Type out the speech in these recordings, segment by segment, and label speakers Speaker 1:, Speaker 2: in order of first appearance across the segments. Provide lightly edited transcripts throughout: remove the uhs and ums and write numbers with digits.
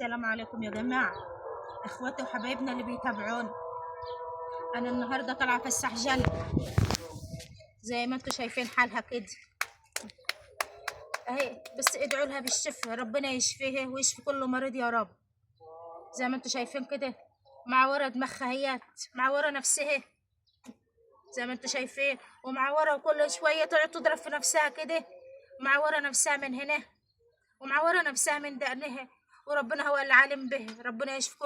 Speaker 1: السلام عليكم يا جماعة، اخواتي وحبايبنا اللي بيتابعونا. انا النهارده طالعه افسح جنة زي ما انتم شايفين حالها كده اهي، بس ادعوا لها بالشفاء، ربنا يشفيها ويشفي كل مريض يا رب. زي ما انتم شايفين كده معوره دماغها هيات، معوره نفسها زي ما انتم شايفين، ومعوره وكل شويه تقعد تضرب في نفسها كده، معوره نفسها من هنا ومعوره نفسها من دقنها، وربنا هو اللي عالم به. ربنا يشفي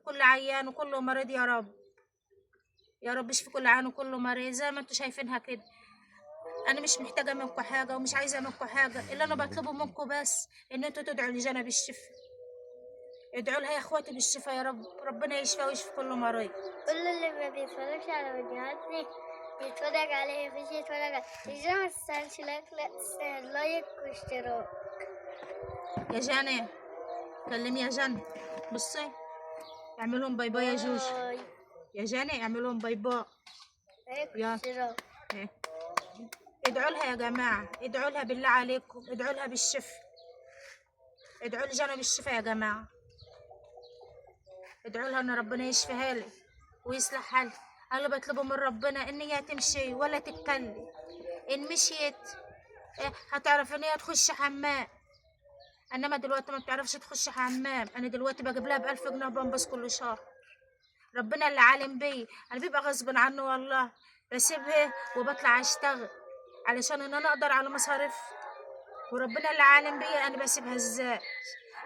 Speaker 1: كل عيان وكل مريض يا رب. يا رب اشفي كل عين وكل مريض زي ما انتم شايفينها كده. انا مش محتاجه منكم حاجه ومش عايزه منكم حاجه، اللي انا بطلبه منكم بس ان انتوا تدعوا لجنى بالشفاء. ادعوا لها يا اخواتي بالشفاء يا رب، ربنا يشفيها ويشفي كل مريض.
Speaker 2: كل اللي ما بيتفرجش على فيديوهاتي يتفرج عليها، مفيش يتفرج عليها. إذا ما تستاهلش لايك واشتراك.
Speaker 1: يا جنى كلمي يا جنى، بصي اعملهم باي باي يا جوج.
Speaker 2: باي.
Speaker 1: يا جنى اعملهم باي باي.
Speaker 2: لايك
Speaker 1: يا
Speaker 2: واشتراك.
Speaker 1: إيه. ادعوا لها يا جماعه، ادعوا لها بالله عليكم، ادعوا لها بالشفاء، ادعوا لجنى بالشفاء يا جماعه. ادعوا لها ان ربنا يشفيها لي ويصلح حالها. انا بطلبه من ربنا ان هي تمشي ولا تتكلم، ان مشيت هتعرف ان هي تخش حمام، انما دلوقتي ما بتعرفش تخش حمام. انا دلوقتي بجيب لها ب1000 جنيه بامبس كل شهر، ربنا اللي عالم بي. انا بيبقى غصب عنه والله، بسيبها وبطلع اشتغل علشان ان انا اقدر على مصاريف، وربنا اللي عالم بي انا بسيبها ازاي.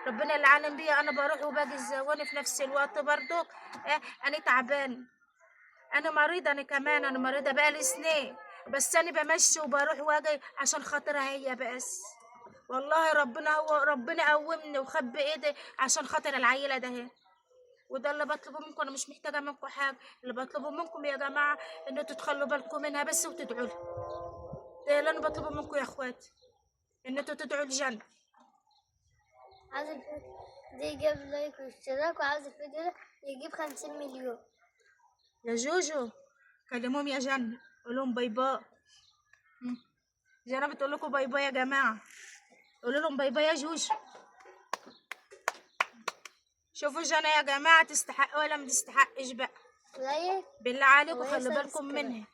Speaker 1: ربنا اللي عالم بي انا بروح وباجي ازاي، وانا في نفس الوقت برضو انا تعبان، انا مريضه، انا كمان انا مريضه بقالي سنين، بس انا بمشي وبروح واجي عشان خاطرها هي بس. والله ربنا قومني وخبي ايدي عشان خاطر العيله ده هي. وده اللي بطلبه منكم، انا مش محتاجه منكم حاجه، اللي بطلبه منكم يا جماعه ان انتوا تخلوا بالكم منها بس وتدعوا لها. ده اللي انا بطلبه منكم يا اخواتي، ان انتوا تدعوا لجنة.
Speaker 2: عايز الفيديو ده يجيب لايك واشتراك، وعايز الفيديو ده يجيب 50 مليون.
Speaker 1: يا جوجو كلموهم يا جنة، قولهم باي باي. جنة بتقول لكم باي باي يا جماعه، قولوا لهم باي باي يا جوجو. شوفوا جنى يا جماعه تستحق ولا ما تستحقش بقى،
Speaker 2: لايك
Speaker 1: بالله عليكم خلوا
Speaker 2: ويسر
Speaker 1: بالكم
Speaker 2: سبسكرايب.
Speaker 1: منها.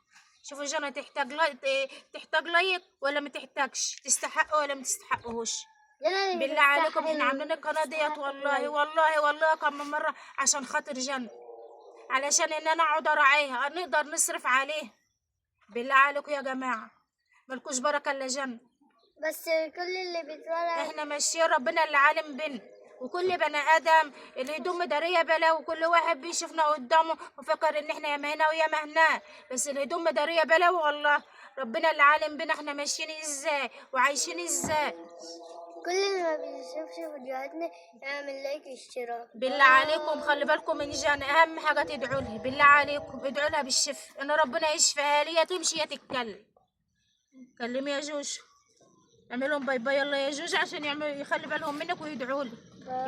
Speaker 1: شوفوا جنى تحتاج لايك ولا ما تحتاجش، تستحق ولا ما تستحقهوش.
Speaker 2: يلا اللي
Speaker 1: بالله عليكم احنا
Speaker 2: بتستحمل
Speaker 1: عاملين القناه ديت
Speaker 2: تستحق
Speaker 1: والله
Speaker 2: اللايك.
Speaker 1: والله والله كم مره عشان خاطر جنى، علشان ان انا اقعد اراعيها نقدر نصرف عليه. بالله عليكم يا جماعه ملكوش بركه الا جنى.
Speaker 2: بس كل اللي بيتفرج
Speaker 1: احنا ماشيين ربنا اللي عالم بينا، وكل بني ادم الهدوم مداريه بلا، وكل واحد بيشوفنا قدامه وفكر ان احنا ياما هنا وياما هنا، بس الهدوم مداريه بلا والله. ربنا اللي عالم بينا احنا ماشيين ازاي وعايشين ازاي.
Speaker 2: كل اللي ما بيشوفش فيديوهاتنا يعمل لايك واشتراك.
Speaker 1: بالله عليكم خلي بالكم من جانا، اهم حاجه تدعوا لها، بالله عليكم ادعوا لها بالشفاء ان ربنا يشفيها لي، يا تمشي يا تتكلم. كلمي يا جوج، اعملهم باي باي يلا يا جوج عشان يخلي بالهم منك ويدعوا لي.